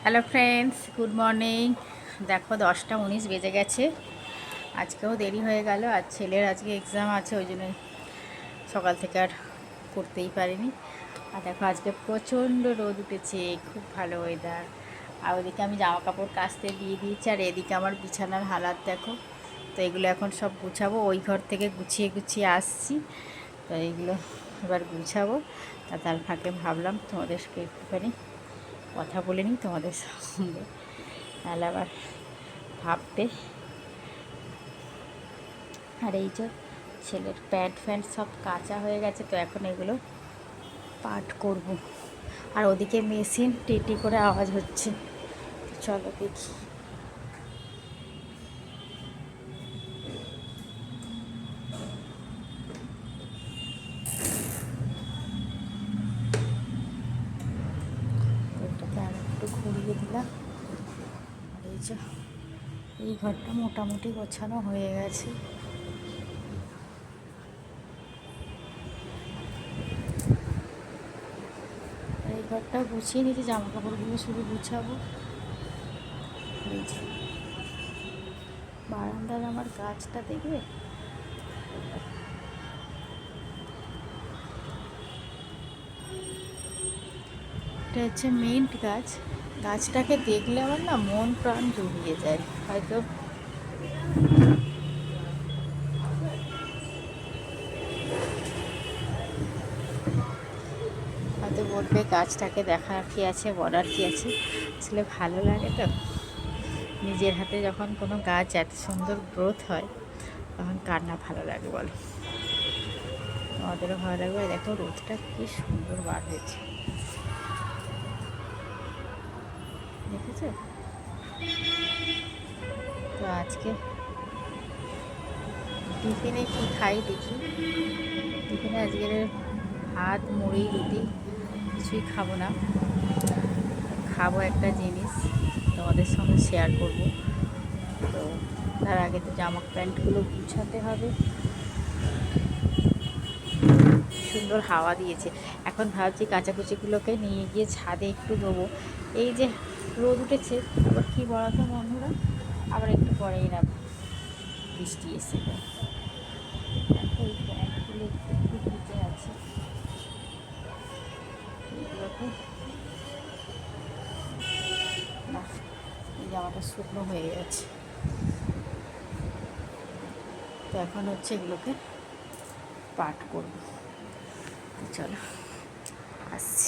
Hello friends, good morning. দেখো 10টা 19 বেজে গেছে। আজকেও দেরি হয়ে গেল, আর ছেলের আজকে এক্সাম আছে, ওই জন্য সকাল থেকে আর করতেই পারিনি। আর দেখো আজকে প্রচণ্ড রোদ উঠেছে, খুব ভালো ওয়েদার। আর ওদিকে আমি জামা কাপড় কাচতে দিয়ে দিয়েছি, আর এদিকে আমার বিছানার হালাত দেখো। তো এগুলো এখন সব গুছাবো, ওই ঘর থেকে গুছিয়ে গুছিয়ে আসছি। তো এইগুলো এবার গুছাবো। তার ফাঁকে ভাবলাম তোমাদেরকে একটুখানি কথা বলে নিই তোমাদের সঙ্গে, তাহলে আবার ভাববে। আর এই যে ছেলের প্যান্ট ফ্যান্ট সব কাঁচা হয়ে গেছে, তো এখন এগুলো পাট করব। আর ওদিকে মেশিন টিটি করে আওয়াজ হচ্ছে, চলো দেখি। এটাকে আর একটু ঘুরিয়ে দিলাম। আর এই যে এই ঘরটা মোটামুটি গোছানো হয়ে গেছে। এই ঘরটা গুছিয়ে নিয়েছি, জামা কাপড়গুলো শুধু গুছাবো। এই যে বারান্দার আমার গাছটা দেখবে, এটা হচ্ছে মিন্ট গাছ। গাছটাকে দেখলে আমার না মন প্রাণ জুড়িয়ে যায়। হয়তো হয়তো বলবে গাছটাকে দেখার কী আছে, বলার কী আছে, আসলে ভালো লাগে। তো নিজের হাতে যখন কোনো গাছ এত সুন্দর গ্রোথ হয়, তখন কার না ভালো লাগে বলো। আমাদেরও ভালো লাগবে। দেখো রোদটা কি সুন্দর বার হয়েছে, দেখেছো? তো আজকে টিফিনে কি খাই দেখি। টিফিনে আজকের ভাত মুড়ি রুটি কিছুই খাবো না। খাবো একটা জিনিস, তোমাদের সঙ্গে শেয়ার করব। তো তার আগে তো জামা প্যান্টগুলো গুছাতে হবে। সুন্দর হাওয়া দিয়েছে। এখন ভাবছি কাচাকুচিগুলোকে নিয়ে গিয়ে ছাদে একটু দেবো। এই যে রোদ উঠেছে, আবার কী বলতো বন্ধুরা, আবার একটু পরেই না বৃষ্টি এসে যায়। দেখো এই প্যান্টগুলো একটু একটু ভিজে আছে, এগুলোকে না, এই জামাটা শুকনো হয়ে গেছে। তো এখন হচ্ছে এগুলোকে পাট করব। চলো আসছি।